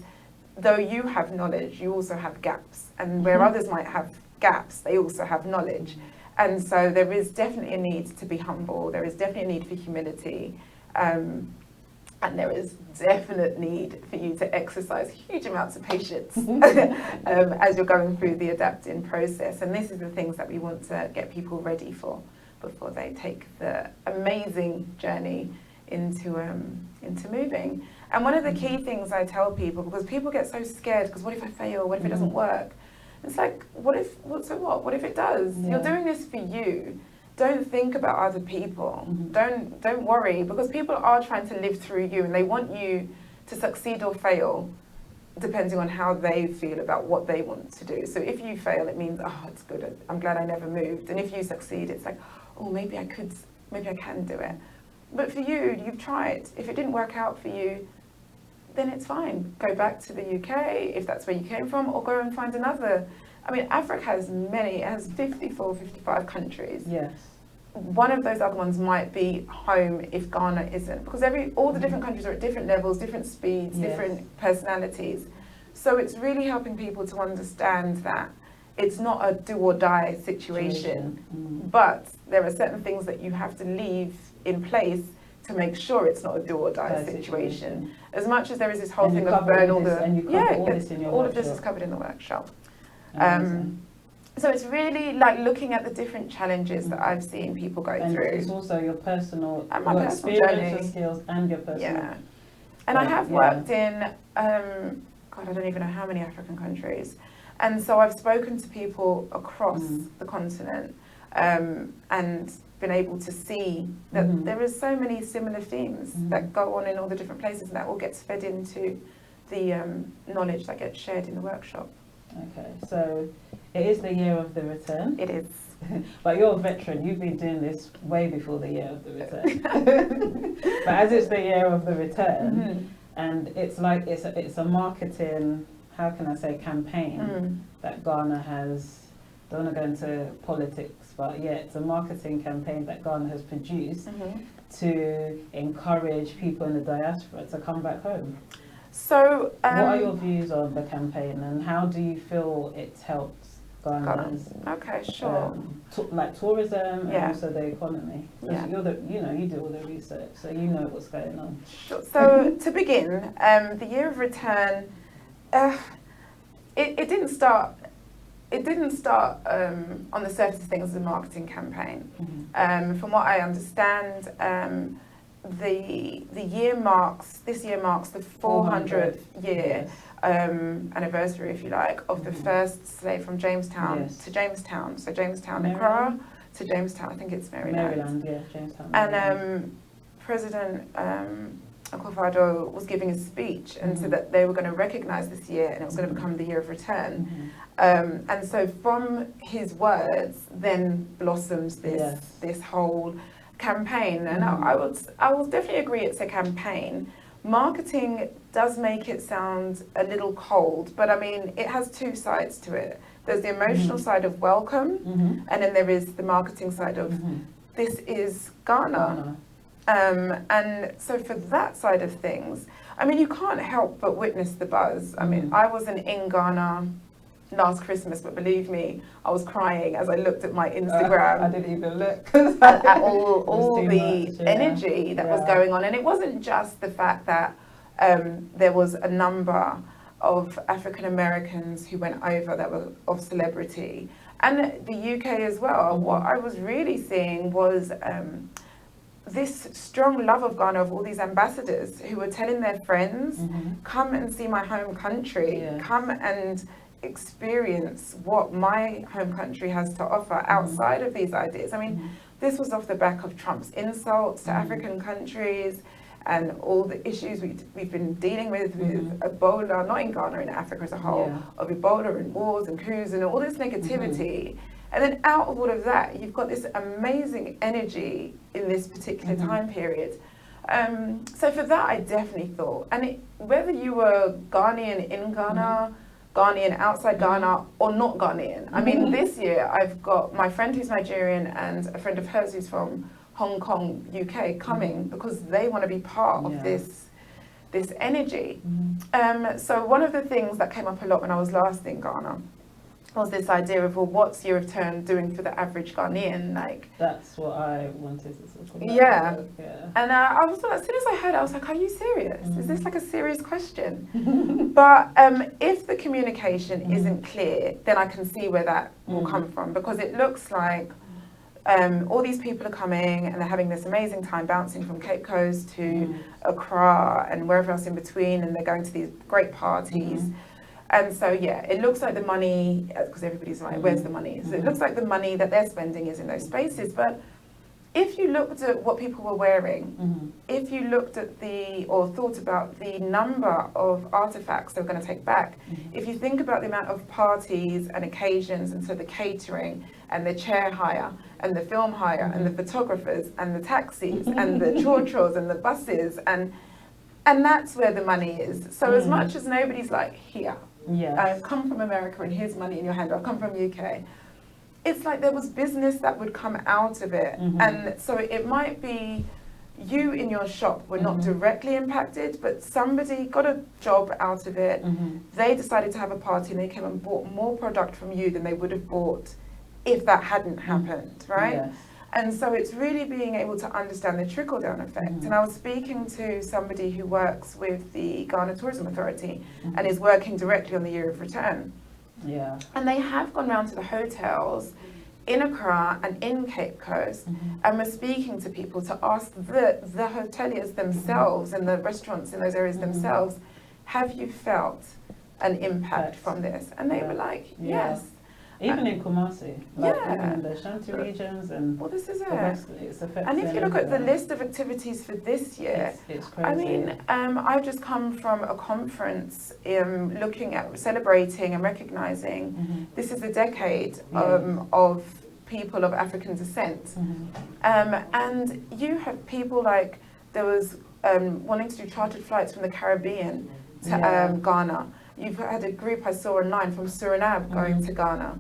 though you have knowledge, you also have gaps. And where others might have gaps, they also have knowledge. And so there is definitely a need to be humble. There is definitely a need for humility. And there is definite need for you to exercise huge amounts of patience as you're going through the adapting process. And this is the things that we want to get people ready for before they take the amazing journey into moving. And one of the key things I tell people, because people get so scared, because what if I fail? What if it doesn't work? It's like, what if it does? You're doing this for you. Don't think about other people. Don't worry, because people are trying to live through you and they want you to succeed or fail depending on how they feel about what they want to do. So if you fail, it means, oh, it's good, I'm glad I never moved. And if you succeed, it's like, oh, maybe I can do it. But for you, you've tried. If it didn't work out for you, then it's fine. Go back to the UK if that's where you came from, or go and find another. I mean, Africa has many, it has 54, 55 countries. Yes. One of those other ones might be home if Ghana isn't, because all the different countries are at different levels, different speeds, different personalities. So it's really helping people to understand that it's not a do or die situation, but there are certain things that you have to leave in place to make sure it's not a do or die situation. As much as there is this whole thing of burn all the, all of this is covered in the workshop. So it's really like looking at the different challenges that I've seen people go through. It's also your personal, and my your personal experience, journey. your skills, and your personal. Yeah. And I have worked in, God, I don't even know how many African countries. And so I've spoken to people across the continent, and been able to see that there is so many similar themes that go on in all the different places, and that all gets fed into the knowledge that gets shared in the workshop. Okay, so it is the year of the return. It is. But you're a veteran, you've been doing this way before the year of the return. But as it's the year of the return, and it's like it's a marketing, how can I say, campaign that Ghana has, don't want to go into politics, but yeah, it's a marketing campaign that Ghana has produced to encourage people in the diaspora to come back home. So what are your views on the campaign, and how do you feel it's helped Ghana's like tourism and also the economy? Because you do all the research, so you know what's going on. Sure. So to begin, the year of return, it didn't start on the surface of things as a marketing campaign. From what I understand, this year marks the 400th year anniversary, if you like, of the first slave from Jamestown to Jamestown. So Jamestown, Accra, to Jamestown, I think it's Maryland. Jamestown. And President Akufo-Addo was giving a speech and said that they were going to recognise this year, and it was going to become the year of return. And so from his words then blossoms this whole campaign. And I will definitely agree it's a campaign. Marketing does make it sound a little cold, but I mean, it has two sides to it. There's the emotional side of welcome, and then there is the marketing side of this is Ghana. And so for that side of things, I mean, you can't help but witness the buzz. I mean, I wasn't in Ghana last Christmas, but believe me, I was crying as I looked at my Instagram. I didn't even look. at all the energy that was going on. And it wasn't just the fact that there was a number of African Americans who went over that were of celebrity, and the UK as well. What I was really seeing was this strong love of Ghana, of all these ambassadors who were telling their friends, come and see my home country, come and experience what my home country has to offer outside of these ideas. I mean, this was off the back of Trump's insults to African countries and all the issues we've been dealing with Ebola, not in Ghana, in Africa as a whole, of Ebola and wars and coups and all this negativity. And then out of all of that, you've got this amazing energy in this particular time period. So for that, I definitely thought, and whether you were Ghanaian in Ghana, Ghanaian outside Ghana, or not Ghanaian. I mean, this year I've got my friend who's Nigerian and a friend of hers who's from Hong Kong, UK, coming because they want to be part of this energy. So one of the things that came up a lot when I was last in Ghana was this idea of, well, what's Year of Turn doing for the average Ghanaian? Like, that's what I wanted to talk about. Yeah. And I was like, as soon as I heard it, I was like, are you serious? Is this like a serious question? But if the communication isn't clear, then I can see where that will come from, because it looks like all these people are coming and they're having this amazing time bouncing from Cape Coast to Accra and wherever else in between, and they're going to these great parties. And so, yeah, it looks like the money, because everybody's like, where's the money? So it looks like the money that they're spending is in those spaces. But if you looked at what people were wearing, if you looked at or thought about the number of artifacts they're going to take back, if you think about the amount of parties and occasions, and so the catering and the chair hire and the film hire and the photographers and the taxis and the chores and the buses, and that's where the money is. So as much as nobody's like, here, I've come from America and here's money in your hand, I've come from UK, it's like there was business that would come out of it. And so it might be you in your shop were not directly impacted, but somebody got a job out of it. They decided to have a party and they came and bought more product from you than they would have bought if that hadn't happened, right? Yes. And so it's really being able to understand the trickle-down effect. And I was speaking to somebody who works with the Ghana Tourism Authority and is working directly on the Year of Return. Yeah. And they have gone round to the hotels in Accra and in Cape Coast and were speaking to people to ask the hoteliers themselves and the restaurants in those areas themselves, have you felt an impact from this? And they were like, yes. Even in Kumasi, like even in the Shanti regions, and well, this is it. It's affecting. And if you look at the list of activities for this year, it's crazy. I mean, I've just come from a conference looking at celebrating and recognizing this is a decade of people of African descent. And you have people like, there was wanting to do chartered flights from the Caribbean to Ghana. You've had a group I saw online from Suriname going to Ghana,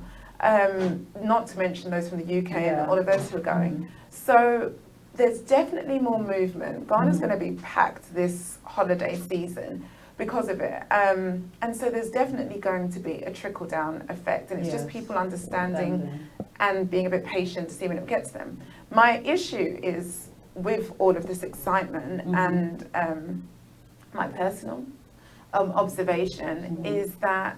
not to mention those from the UK and all of those who are going. So there's definitely more movement. Ghana's going to be packed this holiday season because of it. And so there's definitely going to be a trickle-down effect, and it's just people understanding and being a bit patient to see when it gets them. My issue is with all of this excitement and my personal observation is that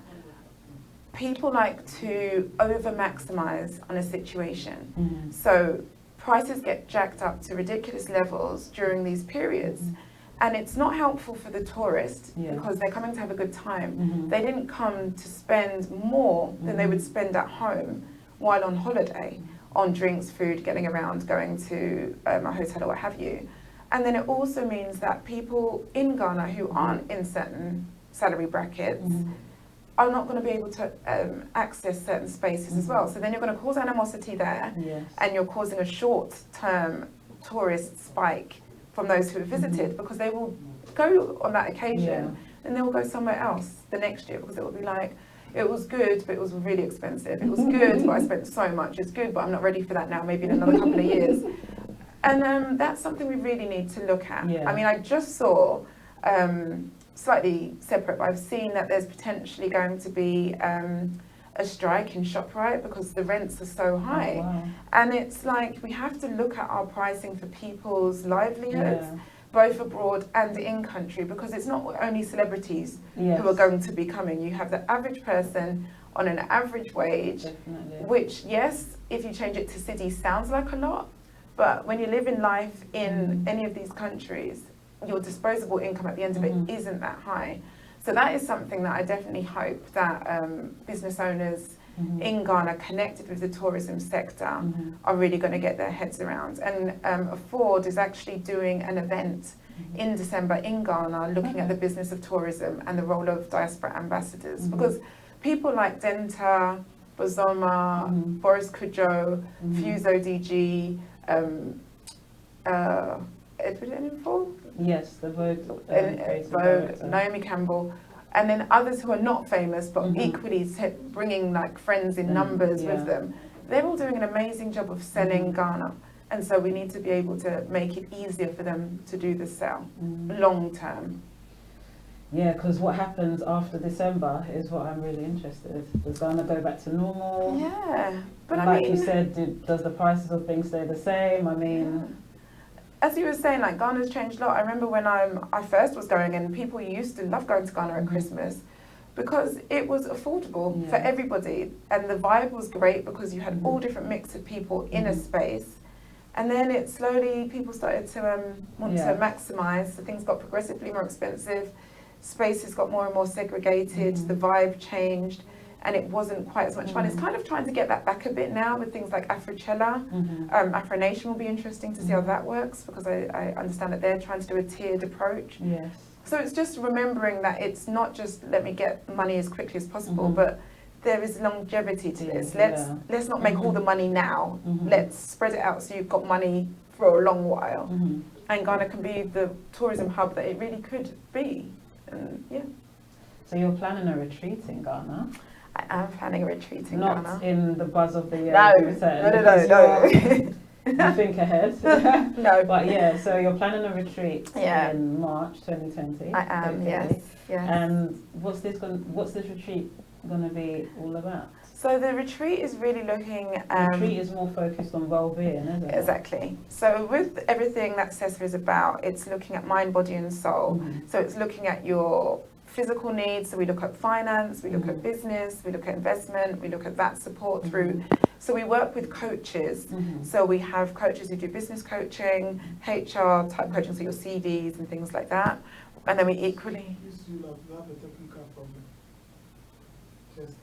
people like to over maximize on a situation. So prices get jacked up to ridiculous levels during these periods, and it's not helpful for the tourist because they're coming to have a good time. They didn't come to spend more than they would spend at home while on holiday on drinks, food, getting around, going to a hotel or what have you. And then it also means that people in Ghana who aren't in certain salary brackets are not going to be able to access certain spaces as well. So then you're going to cause animosity there, and you're causing a short-term tourist spike from those who have visited, because they will go on that occasion and they will go somewhere else the next year, because it will be like, it was good, but it was really expensive. It was good, but I spent so much. It's good, but I'm not ready for that now, maybe in another couple of years. And that's something we really need to look at. I mean, I just saw, slightly separate, but I've seen that there's potentially going to be a strike in ShopRite because the rents are so high. And it's like, we have to look at our pricing for people's livelihoods, both abroad and in country, because it's not only celebrities who are going to be coming. You have the average person on an average wage, which, yes, if you change it to city, sounds like a lot. But when you live in life in any of these countries, your disposable income at the end of it isn't that high. So that is something that I definitely hope that business owners in Ghana connected with the tourism sector are really going to get their heads around. And Afford is actually doing an event in December in Ghana looking at the business of tourism and the role of diaspora ambassadors. Because people like Denta, Bozoma, Boris Kujo, Fuse ODG, Edward Enninful? Yes, the Vogue. Vogue, Naomi Campbell. And then others who are not famous, but equally bringing like friends in numbers with them. They're all doing an amazing job of selling Ghana. And so we need to be able to make it easier for them to do the sale, long term. Yeah, because what happens after December is what I'm really interested in. Does Ghana go back to normal? Yeah. But like you said, does the prices of things stay the same? I mean... As you were saying, like Ghana's changed a lot. I remember when I first was going, and people used to love going to Ghana at Christmas because it was affordable for everybody, and the vibe was great because you had all different mix of people in a space. And then it slowly, people started to want to maximise, so things got progressively more expensive, spaces got more and more segregated, the vibe changed, and it wasn't quite as much fun. It's kind of trying to get that back a bit now with things like Afrochella. Afro Nation will be interesting to see how that works, because I understand that they're trying to do a tiered approach. Yes. So it's just remembering that it's not just let me get money as quickly as possible, but there is longevity to this. Let's not make all the money now. Let's spread it out so you've got money for a long while. And Ghana can be the tourism hub that it really could be. And So you're planning a retreat in Ghana? I am planning a retreat in Ghana. Not in the buzz of the year. No. You think ahead. No. But so you're planning a retreat in March 2020. I am, yes. And what's this retreat going to be all about? So the retreat is really looking... retreat is more focused on well-being, isn't it? Exactly. So with everything that SESA is about, it's looking at mind, body and soul. So it's looking at your physical needs. So we look at finance, we look at business, we look at investment, we look at that support through... So we work with coaches. So we have coaches who do business coaching, HR type coaching, so your CVs and things like that. And then we equally... You have a technical problem. Just